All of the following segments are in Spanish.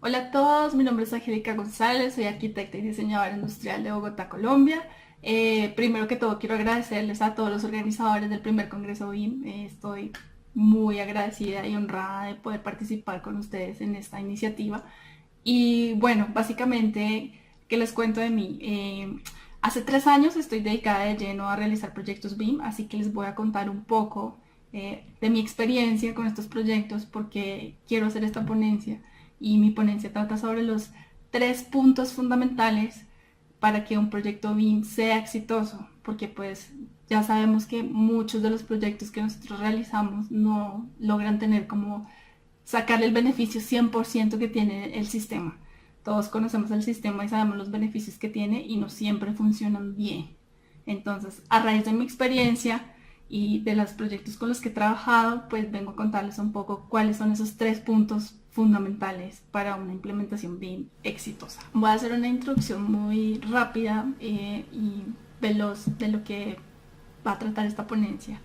Hola a todos, mi nombre es Angélica González, soy arquitecta y diseñadora industrial de Bogotá, Colombia. Primero que todo quiero agradecerles a todos los organizadores del primer Congreso BIM. Estoy muy agradecida y honrada de poder participar con ustedes en esta iniciativa. Y bueno, básicamente, ¿qué les cuento de mí? Hace 3 años estoy dedicada de lleno a realizar proyectos BIM, así que les voy a contar un poco de mi experiencia con estos proyectos porque quiero hacer esta ponencia y mi ponencia trata sobre los 3 puntos fundamentales para que un proyecto BIM sea exitoso, porque pues ya sabemos que muchos de los proyectos que nosotros realizamos no logran tener como sacarle el beneficio 100% que tiene el sistema. Todos conocemos el sistema y sabemos los beneficios que tiene y no siempre funcionan bien. Entonces, a raíz de mi experiencia y de los proyectos con los que he trabajado, pues vengo a contarles un poco cuáles son esos 3 puntos fundamentales para una implementación BIM exitosa. Voy a hacer una introducción muy rápida y veloz de lo que va a tratar esta ponencia.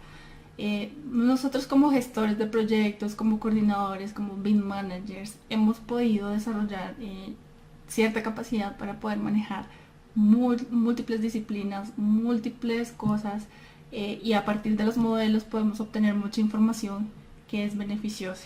Nosotros como gestores de proyectos, como coordinadores, como BIM managers, hemos podido desarrollar cierta capacidad para poder manejar múltiples disciplinas, múltiples cosas, y a partir de los modelos podemos obtener mucha información que es beneficiosa.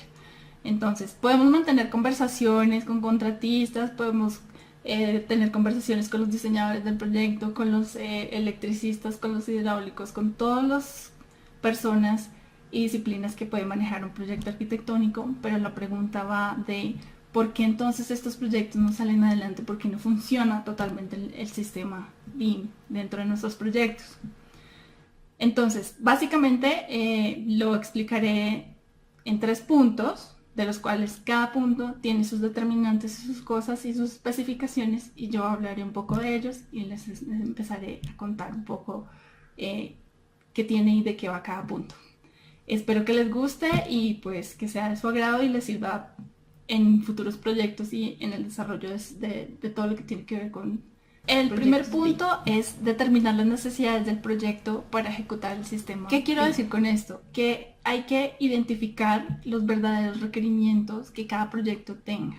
Entonces, podemos mantener conversaciones con contratistas, podemos tener conversaciones con los diseñadores del proyecto, con los electricistas, con los hidráulicos, con todas las personas y disciplinas que pueden manejar un proyecto arquitectónico, pero la pregunta va de por qué entonces estos proyectos no salen adelante, por qué no funciona totalmente el sistema BIM dentro de nuestros proyectos. Entonces, básicamente lo explicaré en 3 puntos, de los cuales cada punto tiene sus determinantes, sus cosas y sus especificaciones, y yo hablaré un poco de ellos y les empezaré a contar un poco eh, qué tiene y de qué va cada punto. Espero que les guste y pues que sea de su agrado y les sirva en futuros proyectos y en el desarrollo de todo lo que tiene que ver con el primer punto es determinar las necesidades del proyecto para ejecutar el sistema. ¿Qué quiero decir con esto? Que hay que identificar los verdaderos requerimientos que cada proyecto tenga.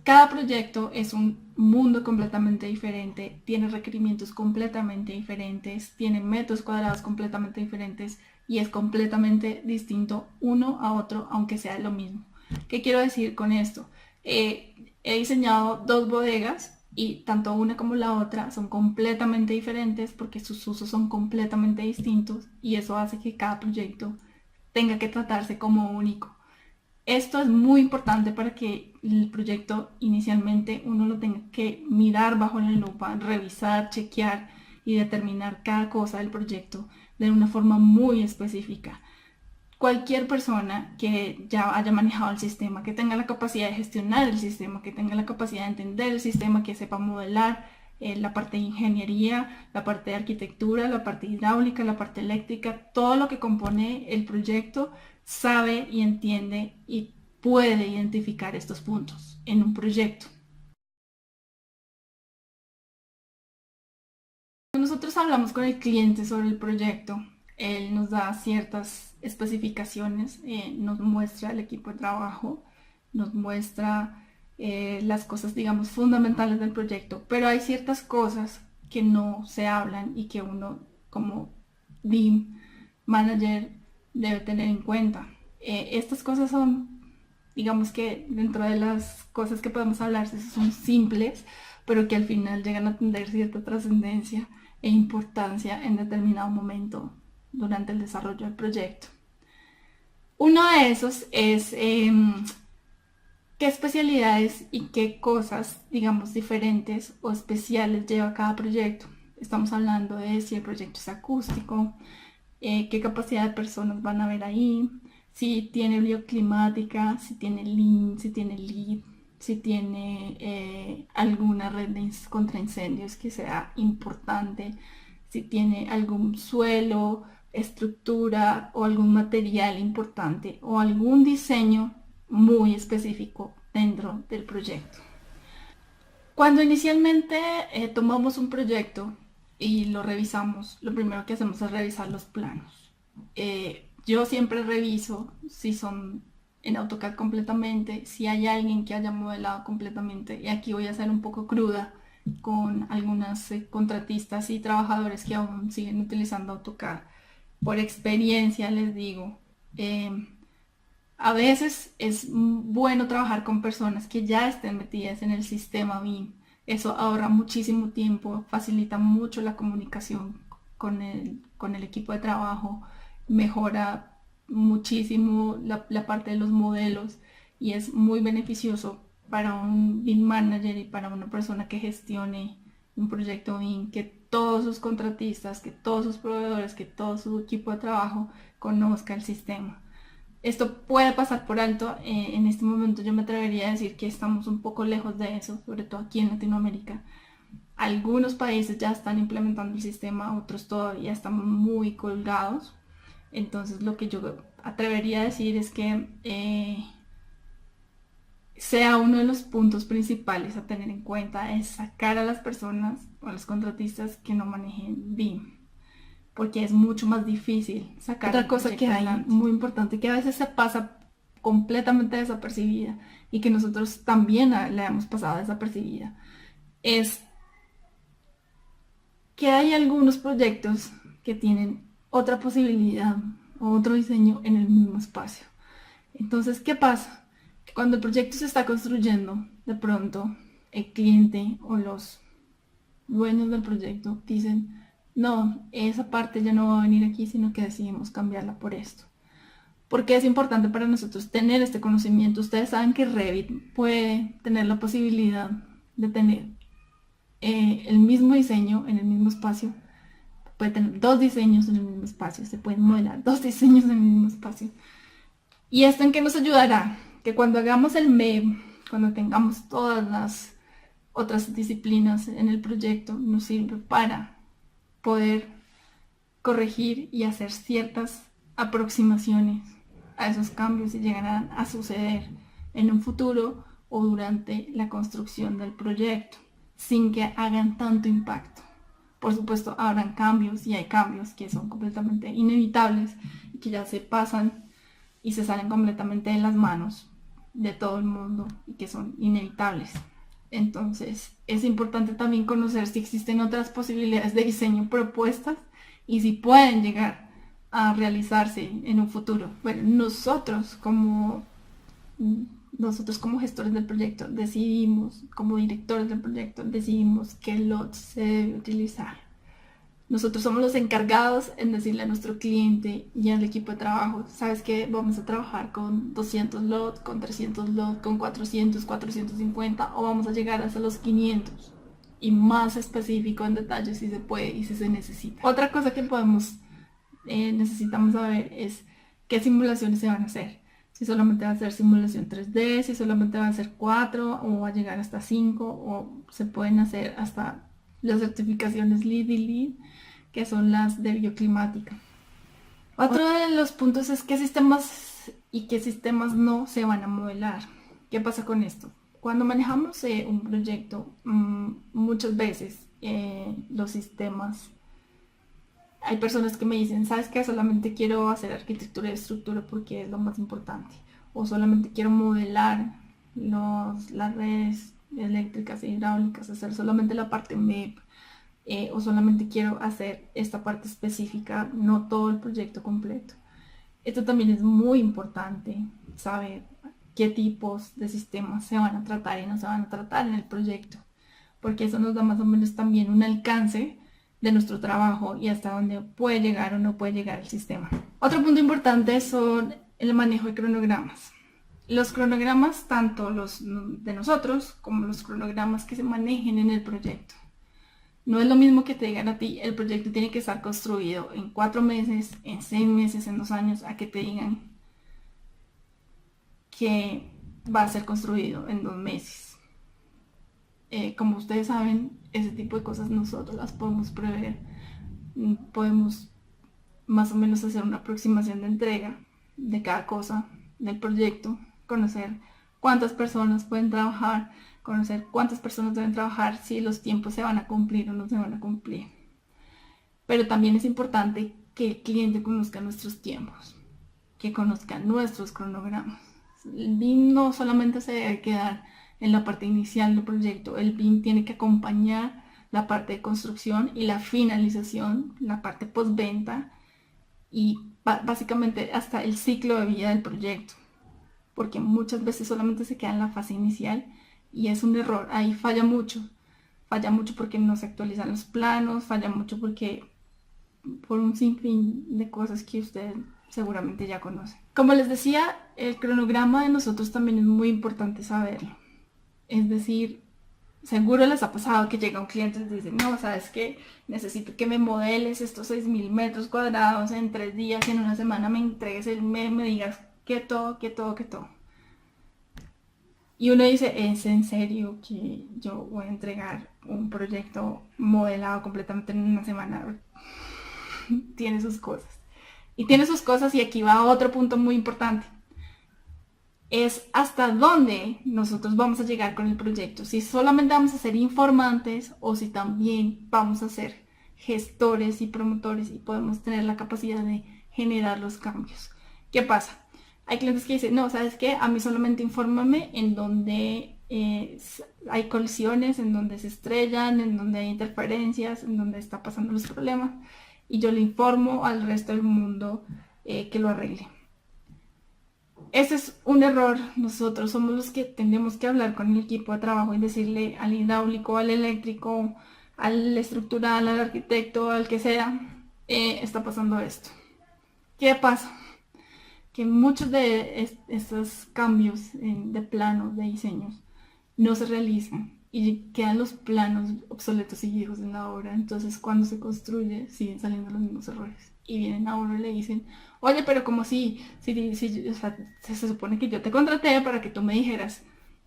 Cada proyecto es un mundo completamente diferente, tiene requerimientos completamente diferentes, tiene metros cuadrados completamente diferentes y es completamente distinto uno a otro, aunque sea lo mismo. ¿Qué quiero decir con esto? He diseñado 2 bodegas y tanto una como la otra son completamente diferentes porque sus usos son completamente distintos y eso hace que cada proyecto tenga que tratarse como único. Esto es muy importante para que el proyecto inicialmente uno lo tenga que mirar bajo la lupa, revisar, chequear y determinar cada cosa del proyecto de una forma muy específica. Cualquier persona que ya haya manejado el sistema, que tenga la capacidad de gestionar el sistema, que tenga la capacidad de entender el sistema, que sepa modelar la parte de ingeniería, la parte de arquitectura, la parte hidráulica, la parte eléctrica, todo lo que compone el proyecto, sabe y entiende y puede identificar estos puntos en un proyecto. Cuando nosotros hablamos con el cliente sobre el proyecto, él nos da ciertas especificaciones, nos muestra el equipo de trabajo, nos muestra las cosas, digamos, fundamentales del proyecto, pero hay ciertas cosas que no se hablan y que uno como BIM manager debe tener en cuenta. Estas cosas son, digamos que dentro de las cosas que podemos hablar, son simples, pero que al final llegan a tener cierta trascendencia e importancia en determinado momento durante el desarrollo del proyecto. Uno de esos es qué especialidades y qué cosas, digamos, diferentes o especiales lleva cada proyecto. Estamos hablando de si el proyecto es acústico, qué capacidad de personas van a ver ahí, si tiene bioclimática, si tiene Lean, si tiene LEED, si tiene alguna red contra incendios que sea importante, si tiene algún suelo, estructura o algún material importante o algún diseño muy específico dentro del proyecto. Cuando inicialmente tomamos un proyecto y lo revisamos, lo primero que hacemos es revisar los planos. Yo siempre reviso si son en AutoCAD completamente, si hay alguien que haya modelado completamente. Y aquí voy a ser un poco cruda con algunas contratistas y trabajadores que aún siguen utilizando AutoCAD. Por experiencia les digo, a veces es bueno trabajar con personas que ya estén metidas en el sistema BIM. Eso ahorra muchísimo tiempo, facilita mucho la comunicación con el equipo de trabajo, mejora muchísimo la parte de los modelos y es muy beneficioso para un BIM manager y para una persona que gestione un proyecto BIM, que todos sus contratistas, que todos sus proveedores, que todo su equipo de trabajo conozca el sistema. Esto puede pasar por alto. En este momento yo me atrevería a decir que estamos un poco lejos de eso, sobre todo aquí en Latinoamérica. Algunos países ya están implementando el sistema, otros todavía están muy colgados. Entonces lo que yo atrevería a decir es que sea uno de los puntos principales a tener en cuenta es sacar a las personas o a los contratistas que no manejen BIM, porque es mucho más difícil sacar. Otra cosa que hay muy importante, que a veces se pasa completamente desapercibida y que nosotros también le hemos pasado desapercibida, es que hay algunos proyectos que tienen otra posibilidad o otro diseño en el mismo espacio. Entonces, ¿qué pasa? Que cuando el proyecto se está construyendo, de pronto el cliente o los dueños del proyecto dicen: no, esa parte ya no va a venir aquí, sino que decidimos cambiarla por esto. Porque es importante para nosotros tener este conocimiento. Ustedes saben que Revit puede tener la posibilidad de tener el mismo diseño en el mismo espacio. Puede tener dos diseños en el mismo espacio. Se pueden modelar dos diseños en el mismo espacio. ¿Y esto en qué nos ayudará? Que cuando hagamos el MEP, cuando tengamos todas las otras disciplinas en el proyecto, nos sirve para poder corregir y hacer ciertas aproximaciones a esos cambios si llegarán a suceder en un futuro o durante la construcción del proyecto, sin que hagan tanto impacto. Por supuesto, habrán cambios y hay cambios que son completamente inevitables y que ya se pasan y se salen completamente de las manos de todo el mundo y que son inevitables. Entonces es importante también conocer si existen otras posibilidades de diseño propuestas y si pueden llegar a realizarse en un futuro. Bueno, nosotros como gestores del proyecto decidimos, como directores del proyecto, decidimos qué lots se debe utilizar. Nosotros somos los encargados en decirle a nuestro cliente y al equipo de trabajo: sabes que vamos a trabajar con 200 lots, con 300 lots, con 400, 450 o vamos a llegar hasta los 500, y más específico en detalle si se puede y si se necesita. Otra cosa que necesitamos saber es qué simulaciones se van a hacer. Si solamente va a ser simulación 3D, si solamente va a ser 4 o va a llegar hasta 5, o se pueden hacer hasta las certificaciones LEED y LEED, que son las de bioclimática. Otro de los puntos es qué sistemas y qué sistemas no se van a modelar. ¿Qué pasa con esto? Cuando manejamos un proyecto, muchas veces los sistemas, hay personas que me dicen: ¿sabes qué? Solamente quiero hacer arquitectura y estructura porque es lo más importante. O solamente quiero modelar las redes eléctricas e hidráulicas, hacer solamente la parte MEP. O solamente quiero hacer esta parte específica, no todo el proyecto completo. Esto también es muy importante, saber qué tipos de sistemas se van a tratar y no se van a tratar en el proyecto, porque eso nos da más o menos también un alcance de nuestro trabajo y hasta dónde puede llegar o no puede llegar el sistema. Otro punto importante son el manejo de cronogramas. Los cronogramas, tanto los de nosotros como los cronogramas que se manejen en el proyecto. No es lo mismo que te digan a ti: el proyecto tiene que estar construido en 4 meses, en 6 meses, en 2 años, a que te digan que va a ser construido en 2 meses. Como ustedes saben, ese tipo de cosas nosotros las podemos prever. Podemos más o menos hacer una aproximación de entrega de cada cosa del proyecto, conocer cuántas personas pueden trabajar, conocer cuántas personas deben trabajar, si los tiempos se van a cumplir o no se van a cumplir. Pero también es importante que el cliente conozca nuestros tiempos, que conozca nuestros cronogramas. El BIM no solamente se debe quedar en la parte inicial del proyecto, el BIM tiene que acompañar la parte de construcción y la finalización, la parte postventa y básicamente hasta el ciclo de vida del proyecto, porque muchas veces solamente se queda en la fase inicial y es un error, ahí falla mucho porque no se actualizan los planos, falla mucho porque por un sinfín de cosas que usted seguramente ya conoce. Como les decía, el cronograma de nosotros también es muy importante saberlo. Es decir, seguro les ha pasado que llega un cliente y les dice, no, sabes que necesito que me modeles estos 6.000 metros cuadrados en 3 días y en una semana me entregues el mes, me digas que todo, que todo, que todo. Y uno dice, ¿es en serio que yo voy a entregar un proyecto modelado completamente en una semana? Tiene sus cosas. Y tiene sus cosas y aquí va otro punto muy importante. Es hasta dónde nosotros vamos a llegar con el proyecto. Si solamente vamos a ser informantes o si también vamos a ser gestores y promotores y podemos tener la capacidad de generar los cambios. ¿Qué pasa? Hay clientes que dicen, no, ¿sabes qué? A mí solamente infórmame en donde hay colisiones, en donde se estrellan, en donde hay interferencias, en donde está pasando los problemas y yo le informo al resto del mundo que lo arregle. Ese es un error. Nosotros somos los que tenemos que hablar con el equipo de trabajo y decirle al hidráulico, al eléctrico, al estructural, al arquitecto, al que sea, está pasando esto. ¿Qué pasa? Que muchos de estos cambios de planos, de diseños, no se realizan y quedan los planos obsoletos y viejos en la obra. Entonces cuando se construye siguen saliendo los mismos errores. Y vienen a uno y le dicen, oye, pero como si o sea, se supone que yo te contraté para que tú me dijeras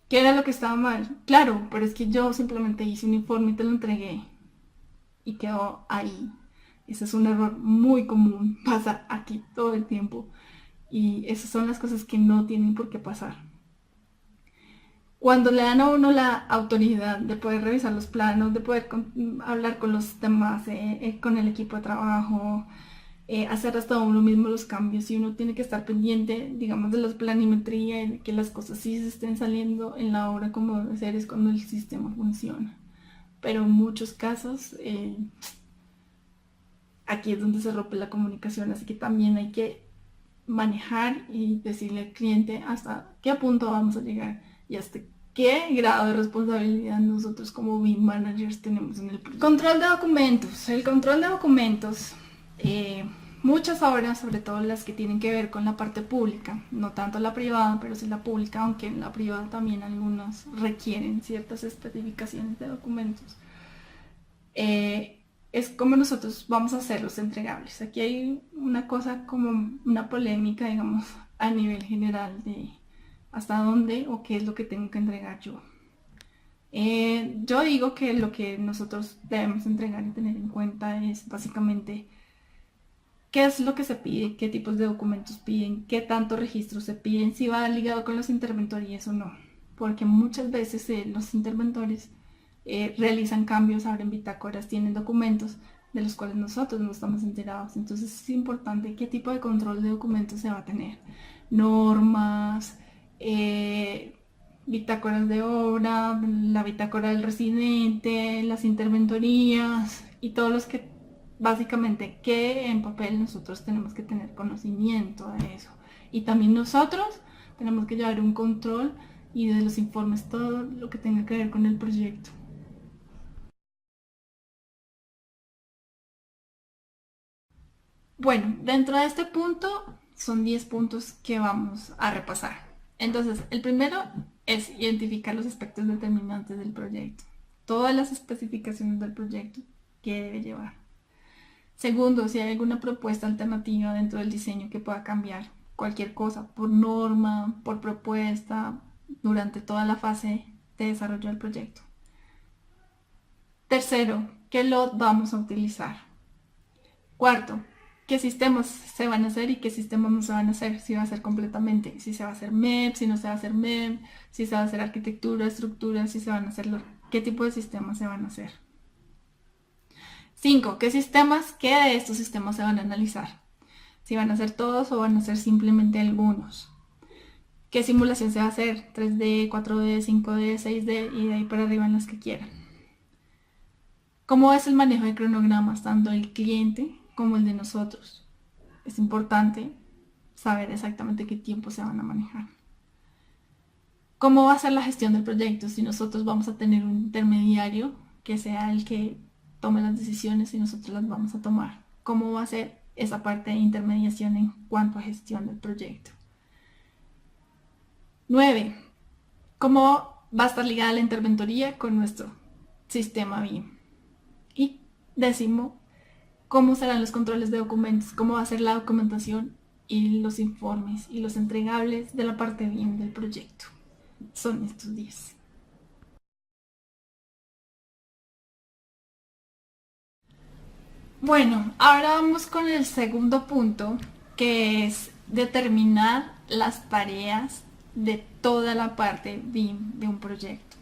qué era lo que estaba mal. Claro, pero es que yo simplemente hice un informe y te lo entregué. Y quedó ahí. Ese es un error muy común. Pasa aquí todo el tiempo. Y esas son las cosas que no tienen por qué pasar. Cuando le dan a uno la autoridad de poder revisar los planos, de poder hablar con los demás, con el equipo de trabajo, hacer hasta uno mismo los cambios y uno tiene que estar pendiente, digamos, de la planimetría y de que las cosas sí se estén saliendo en la hora como debe ser, es cuando el sistema funciona. Pero en muchos casos, aquí es donde se rompe la comunicación, así que también hay que manejar y decirle al cliente hasta qué punto vamos a llegar y hasta qué grado de responsabilidad nosotros como BIM managers tenemos en el proyecto. Control de documentos. El control de documentos, muchas obras, sobre todo las que tienen que ver con la parte pública, no tanto la privada, pero sí la pública, aunque en la privada también algunas requieren ciertas especificaciones de documentos. Es como nosotros vamos a hacer los entregables. Aquí hay una cosa como una polémica, digamos, a nivel general de hasta dónde o qué es lo que tengo que entregar yo. Yo digo que lo que nosotros debemos entregar y tener en cuenta es básicamente qué es lo que se pide, qué tipos de documentos piden, qué tantos registros se piden, si va ligado con los interventorías o no. Porque muchas veces los interventores realizan cambios, abren bitácoras, tienen documentos de los cuales nosotros no estamos enterados. Entonces es importante qué tipo de control de documentos se va a tener. Normas, bitácoras de obra, la bitácora del residente, las interventorías y todos los que básicamente que en papel nosotros tenemos que tener conocimiento de eso. Y también nosotros tenemos que llevar un control y de los informes todo lo que tenga que ver con el proyecto. Bueno, dentro de este punto son 10 puntos que vamos a repasar. Entonces, el primero es identificar los aspectos determinantes del proyecto. Todas las especificaciones del proyecto que debe llevar. Segundo, si hay alguna propuesta alternativa dentro del diseño que pueda cambiar cualquier cosa por norma, por propuesta, durante toda la fase de desarrollo del proyecto. Tercero, ¿qué lot vamos a utilizar? Cuarto, ¿qué sistemas se van a hacer y qué sistemas no se van a hacer? Si va a ser completamente, si se va a hacer MEP, si no se va a hacer MEP, si se va a hacer arquitectura, estructura, si se van a hacer, qué tipo de sistemas se van a hacer. 5. ¿Qué de estos sistemas se van a analizar? Si van a ser todos o van a ser simplemente algunos. qué simulación se va a hacer, 3D, 4D, 5D, 6D y de ahí para arriba en las que quieran. ¿Cómo es el manejo de cronogramas, tanto el cliente como el de nosotros? Es importante saber exactamente qué tiempo se van a manejar. ¿Cómo va a ser la gestión del proyecto si nosotros vamos a tener un intermediario que sea el que tome las decisiones y nosotros las vamos a tomar? ¿Cómo va a ser esa parte de intermediación en cuanto a gestión del proyecto? 9. ¿Cómo va a estar ligada la interventoría con nuestro sistema BIM? Y 10. ¿Cómo serán los controles de documentos? ¿Cómo va a ser la documentación y los informes y los entregables de la parte BIM del proyecto? Son estos 10. Bueno, ahora vamos con el segundo punto, que es determinar las tareas de toda la parte BIM de un proyecto.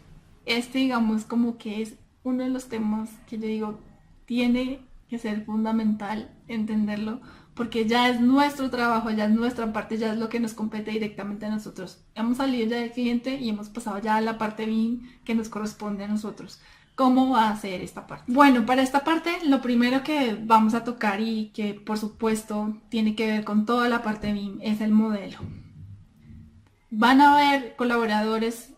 Este, digamos, como que es uno de los temas que yo digo, tiene que ser fundamental entenderlo, porque ya es nuestro trabajo, ya es nuestra parte, ya es lo que nos compete directamente a nosotros. Hemos salido ya del cliente y hemos pasado ya a la parte BIM que nos corresponde a nosotros. ¿Cómo va a ser esta parte? Bueno, para esta parte lo primero que vamos a tocar y que por supuesto tiene que ver con toda la parte BIM es el modelo. Van a haber colaboradores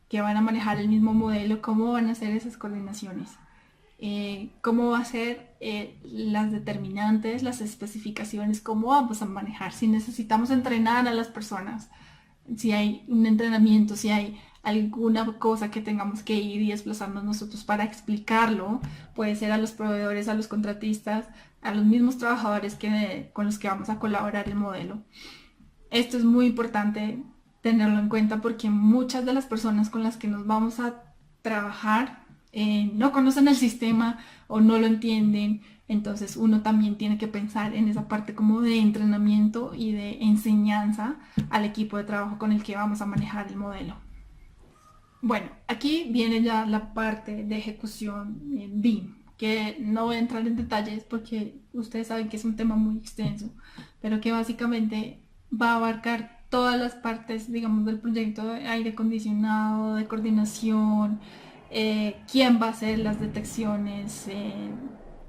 que van a manejar el mismo modelo, cómo van a hacer esas coordinaciones, cómo va a ser las determinantes, las especificaciones, cómo vamos a manejar, si necesitamos entrenar a las personas, si hay un entrenamiento, si hay alguna cosa que tengamos que ir y desplazarnos nosotros para explicarlo, puede ser a los proveedores, a los contratistas, a los mismos trabajadores con los que vamos a colaborar el modelo. Esto es muy importante tenerlo en cuenta porque muchas de las personas con las que nos vamos a trabajar no conocen el sistema o no lo entienden. Entonces uno también tiene que pensar en esa parte como de entrenamiento y de enseñanza al equipo de trabajo con el que vamos a manejar el modelo. Bueno, aquí viene ya la parte de ejecución en BIM, que no voy a entrar en detalles porque ustedes saben que es un tema muy extenso, pero que básicamente va a abarcar todas las partes, digamos, del proyecto de aire acondicionado, de coordinación, quién va a hacer las detecciones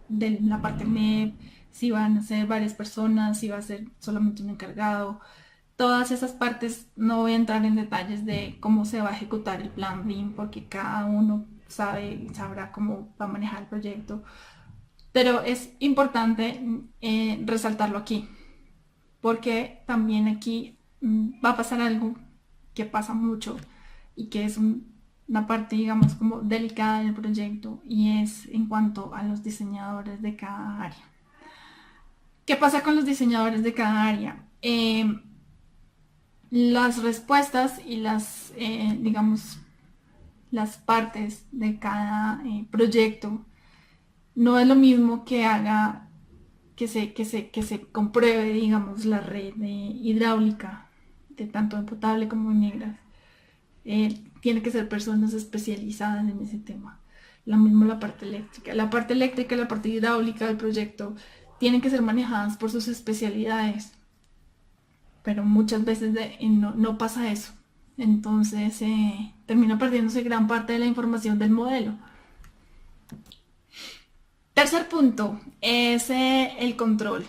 de la parte MEP, si van a ser varias personas, si va a ser solamente un encargado. Todas esas partes no voy a entrar en detalles de cómo se va a ejecutar el plan BIM porque cada uno sabrá cómo va a manejar el proyecto. Pero es importante resaltarlo aquí porque también aquí va a pasar algo que pasa mucho y que es una parte, digamos, como delicada del proyecto y es en cuanto a los diseñadores de cada área. ¿Qué pasa con los diseñadores de cada área? Las respuestas y digamos, las partes de cada proyecto no es lo mismo que haga, que se compruebe, digamos, la red hidráulica, de tanto en potable como en negras. Tiene que ser personas especializadas en ese tema. Lo mismo la parte eléctrica. La parte eléctrica y la parte hidráulica del proyecto tienen que ser manejadas por sus especialidades, pero muchas veces no pasa eso. Entonces termina perdiéndose gran parte de la información del modelo. Tercer punto es el control.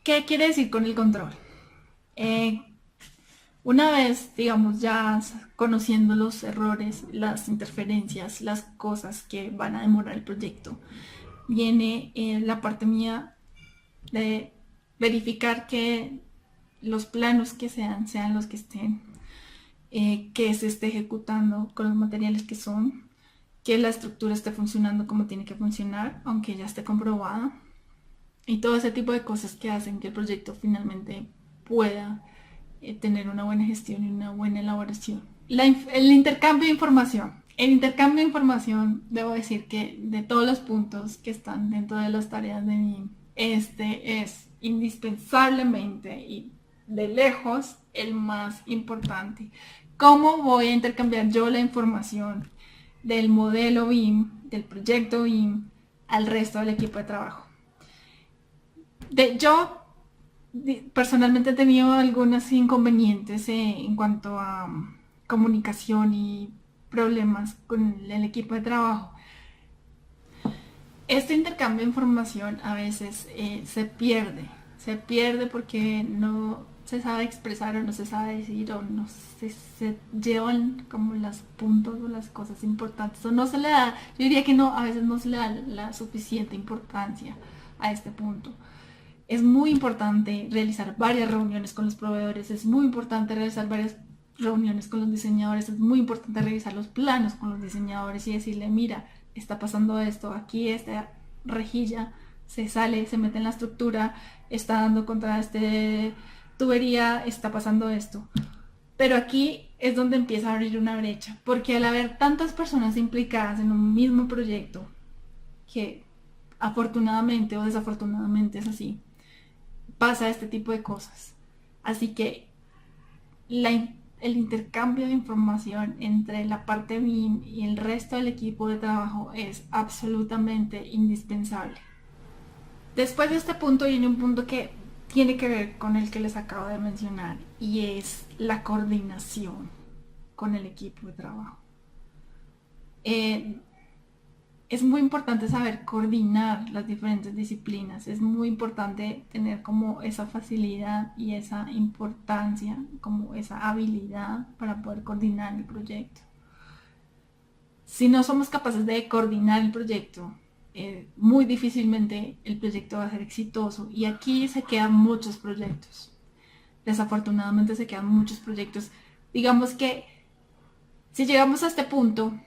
¿Qué quiere decir con el control? Una vez, digamos, ya conociendo los errores, las interferencias, las cosas que van a demorar el proyecto, viene la parte mía de verificar que los planos que sean los que estén, que se esté ejecutando con los materiales que son, que la estructura esté funcionando como tiene que funcionar, aunque ya esté comprobada, y todo ese tipo de cosas que hacen que el proyecto finalmente pueda tener una buena gestión y una buena elaboración. El intercambio de información. El intercambio de información, debo decir que de todos los puntos que están dentro de las tareas de BIM, este es indispensablemente y de lejos el más importante. ¿Cómo voy a intercambiar yo la información del modelo BIM, del proyecto BIM, al resto del equipo de trabajo? Yo Personalmente he tenido algunos inconvenientes en cuanto a comunicación y problemas con el equipo de trabajo. Este intercambio de información a veces se pierde porque no se sabe expresar o no se sabe decir o no se llevan como los puntos o las cosas importantes o no se le da, yo diría que no, a veces no se le da la suficiente importancia a este punto. Es muy importante realizar varias reuniones con los proveedores, es muy importante realizar varias reuniones con los diseñadores, es muy importante revisar los planos con los diseñadores y decirle, mira, está pasando esto, aquí esta rejilla se sale, se mete en la estructura, está dando contra este tubería, está pasando esto. Pero aquí es donde empieza a abrir una brecha, porque al haber tantas personas implicadas en un mismo proyecto, que afortunadamente o desafortunadamente es así, pasa este tipo de cosas. Así que el intercambio de información entre la parte BIM y el resto del equipo de trabajo es absolutamente indispensable. Después de este punto viene un punto que tiene que ver con el que les acabo de mencionar y es la coordinación con el equipo de trabajo. Eh, es muy importante saber coordinar las diferentes disciplinas, es muy importante tener como esa facilidad y esa importancia, como esa habilidad para poder coordinar el proyecto. Si no somos capaces de coordinar el proyecto, muy difícilmente el proyecto va a ser exitoso y aquí se quedan muchos proyectos. Desafortunadamente se quedan muchos proyectos. Digamos que si llegamos a este punto,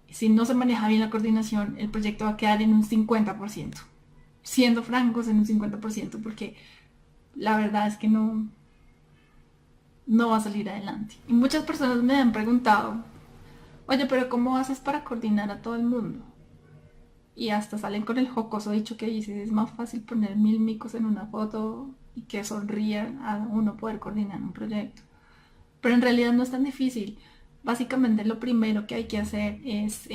si no se maneja bien la coordinación, el proyecto va a quedar en un 50%. Siendo francos, en un 50%, porque la verdad es que no va a salir adelante. Y muchas personas me han preguntado, oye, pero ¿cómo haces para coordinar a todo el mundo? Y hasta salen con el jocoso dicho que dice, es más fácil poner 1000 micos en una foto y que sonrían a uno poder coordinar un proyecto. Pero en realidad no es tan difícil. Básicamente lo primero que hay que hacer es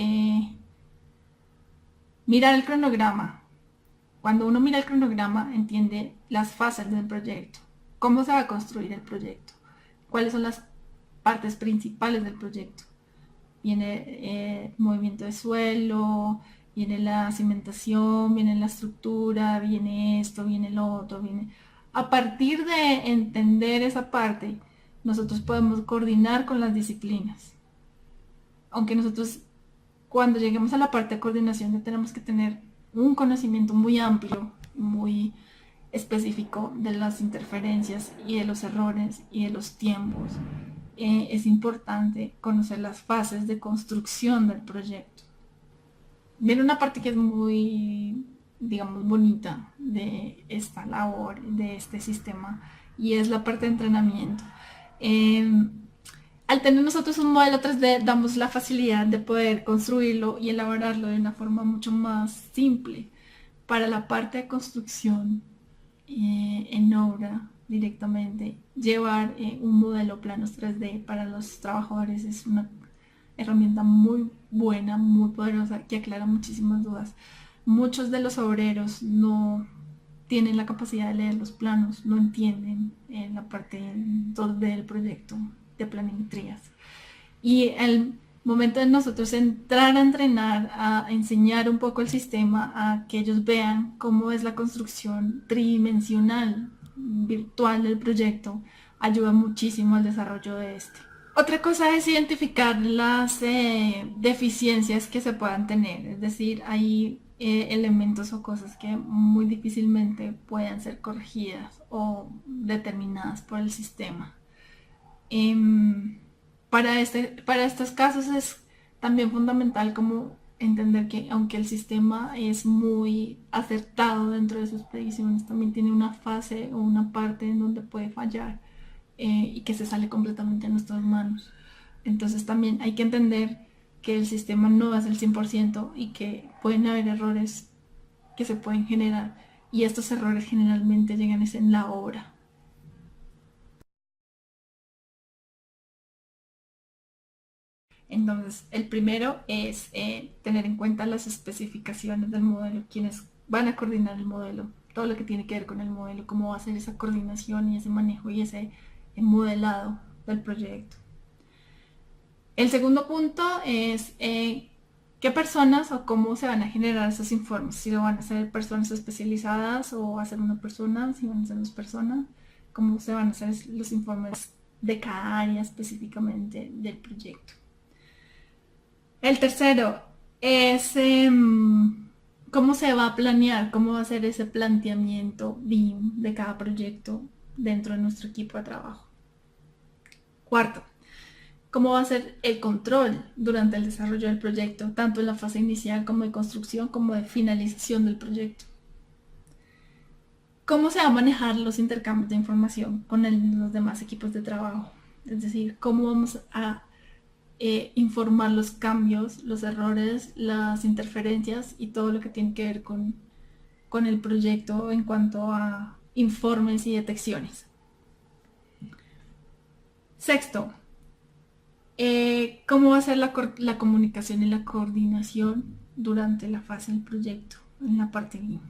mirar el cronograma. Cuando uno mira el cronograma entiende las fases del proyecto, cómo se va a construir el proyecto, cuáles son las partes principales del proyecto. Viene movimiento de suelo, viene la cimentación, viene la estructura, viene esto, viene lo otro, viene... A partir de entender esa parte, nosotros podemos coordinar con las disciplinas. Aunque nosotros cuando lleguemos a la parte de coordinación ya tenemos que tener un conocimiento muy amplio, muy específico de las interferencias y de los errores y de los tiempos. Es importante conocer las fases de construcción del proyecto. Viene una parte que es muy, digamos, bonita de esta labor, de este sistema, y es la parte de entrenamiento. Eh, Al tener nosotros un modelo 3D, damos la facilidad de poder construirlo y elaborarlo de una forma mucho más simple. Para la parte de construcción en obra directamente, llevar un modelo planos 3D para los trabajadores es una herramienta muy buena, muy poderosa, que aclara muchísimas dudas. Muchos de los obreros no tienen la capacidad de leer los planos, no entienden la parte del proyecto de planimetrías. Y el momento de nosotros entrar a entrenar, a enseñar un poco el sistema, a que ellos vean cómo es la construcción tridimensional, virtual del proyecto, ayuda muchísimo al desarrollo de este. Otra cosa es identificar las deficiencias que se puedan tener, es decir, hay elementos o cosas que muy difícilmente puedan ser corregidas o determinadas por el sistema. Em, para estos casos es también fundamental como entender que aunque el sistema es muy acertado dentro de sus predicciones, también tiene una fase o una parte en donde puede fallar y que se sale completamente de nuestras manos. Entonces también hay que entender que el sistema no es el 100% y que pueden haber errores que se pueden generar y estos errores generalmente llegan en la obra. Entonces, el primero es tener en cuenta las especificaciones del modelo, quienes van a coordinar el modelo. todo lo que tiene que ver con el modelo, cómo va a ser esa coordinación y ese manejo y ese modelado del proyecto. El segundo punto es qué personas o cómo se van a generar esos informes, si lo van a hacer personas especializadas o va a ser una persona, si van a ser dos personas, cómo se van a hacer los informes de cada área específicamente del proyecto. El tercero es cómo se va a planear, cómo va a ser ese planteamiento BIM de cada proyecto dentro de nuestro equipo de trabajo. Cuarto, cómo va a ser el control durante el desarrollo del proyecto, tanto en la fase inicial como de construcción, como de finalización del proyecto. Cómo se va a manejar los intercambios de información con los demás equipos de trabajo. Es decir, cómo vamos a informar los cambios, los errores, las interferencias y todo lo que tiene que ver con el proyecto en cuanto a informes y detecciones. Sexto, cómo va a ser la comunicación y la coordinación durante la fase del proyecto, en la parte BIM.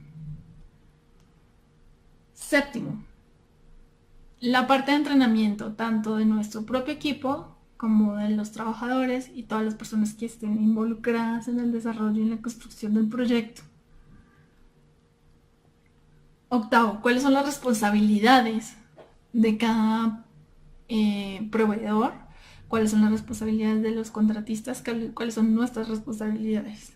Séptimo, la parte de entrenamiento, tanto de nuestro propio equipo como de los trabajadores y todas las personas que estén involucradas en el desarrollo y en la construcción del proyecto. Octavo, ¿cuáles son las responsabilidades de cada proveedor? ¿Cuáles son las responsabilidades de los contratistas? ¿Cuáles son nuestras responsabilidades?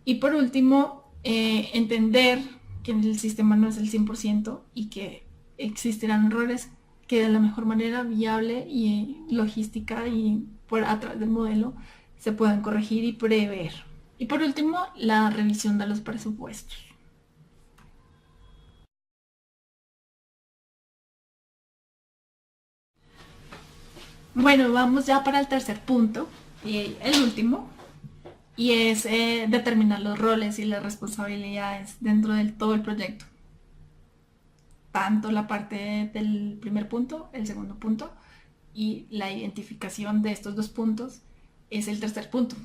Y por último, entender que el sistema no es el 100% y que existirán errores que de la mejor manera viable y logística y a través del modelo se puedan corregir y prever. Y por último, la revisión de los presupuestos. Bueno, vamos ya para el tercer punto y el último, y es determinar los roles y las responsabilidades dentro de todo el proyecto. Tanto la parte del primer punto, el segundo punto, y la identificación de estos dos puntos es el tercer punto.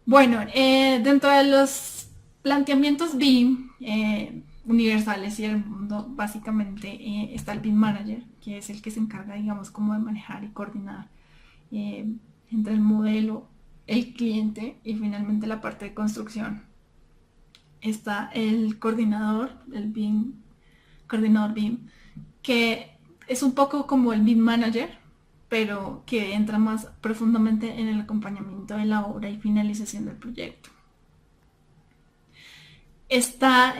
Bueno, dentro de los planteamientos BIM universales y el mundo, básicamente está el BIM Manager, que es el que se encarga, digamos, como de manejar y coordinar entre el modelo, el cliente y finalmente la parte de construcción. Está el coordinador, el BIM, coordinador BIM, que es un poco como el BIM Manager, pero que entra más profundamente en el acompañamiento de la obra y finalización del proyecto. Está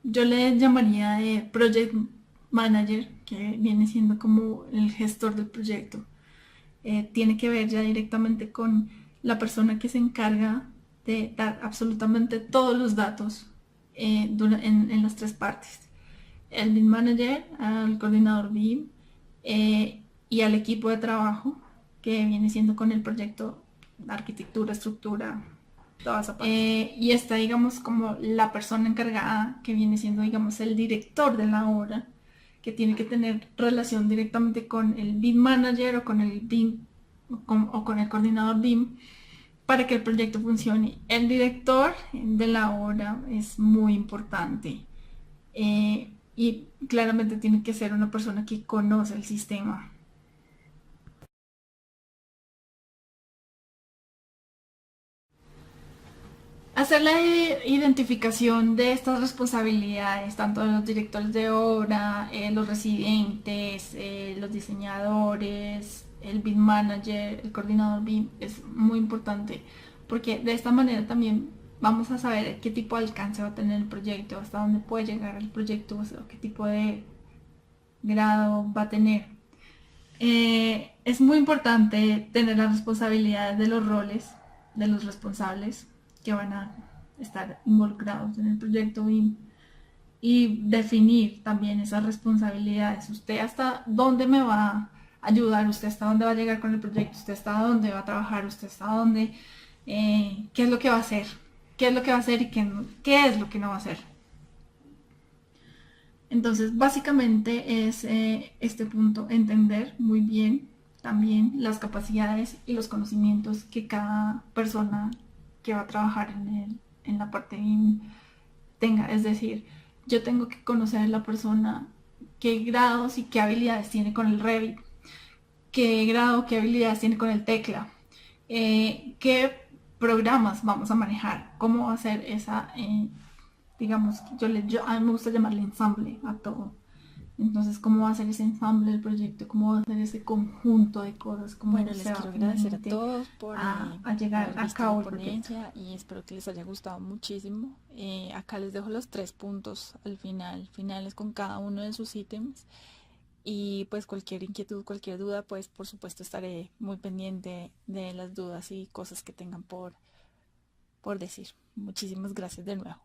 yo le llamaría de Project Manager, que viene siendo como el gestor del proyecto. Tiene que ver ya directamente con la persona que se encarga de dar absolutamente todos los datos en las tres partes. El BIM Manager, al coordinador BIM y al equipo de trabajo que viene siendo con el proyecto de arquitectura, estructura, toda esa parte. Y está, digamos, como la persona encargada que viene siendo, digamos, el director de la obra, que tiene que tener relación directamente con el BIM Manager o con el BIM o con el coordinador BIM para que el proyecto funcione. El director de la obra es muy importante y claramente tiene que ser una persona que conoce el sistema. Hacer la identificación de estas responsabilidades, tanto de los directores de obra, los residentes, los diseñadores, el BIM Manager, el coordinador BIM, es muy importante porque de esta manera también vamos a saber qué tipo de alcance va a tener el proyecto, hasta dónde puede llegar el proyecto, o sea, qué tipo de grado va a tener. Es muy importante tener las responsabilidades de los roles de los responsables que van a estar involucrados en el proyecto BIM y definir también esas responsabilidades. Usted hasta dónde me va a ayudar, usted hasta dónde va a llegar con el proyecto, usted hasta dónde va a trabajar, usted hasta dónde, qué es lo que va a hacer, qué es lo que va a hacer y qué es lo que no va a hacer. Entonces, básicamente es este punto, entender muy bien también las capacidades y los conocimientos que cada persona que va a trabajar en la parte BIM tenga. Es decir, yo tengo que conocer a la persona qué grados y qué habilidades tiene con el Revit, qué grado, qué habilidades tiene con el tecla, qué programas vamos a manejar, cómo va a ser esa, digamos, a mí me gusta llamarle ensamble a todo. Entonces, ¿cómo va a ser ese ensamble del proyecto? ¿Cómo va a ser ese conjunto de cosas? ¿Cómo Bueno, se les va quiero agradecer a finalmente todos a por llegar haber a visto cabo la el proyecto? ponencia y espero que les haya gustado muchísimo. Acá les dejo los 3 puntos al final, finales con cada uno de sus ítems. Y pues cualquier inquietud, cualquier duda, pues por supuesto estaré muy pendiente de las dudas y cosas que tengan por decir. Muchísimas gracias de nuevo.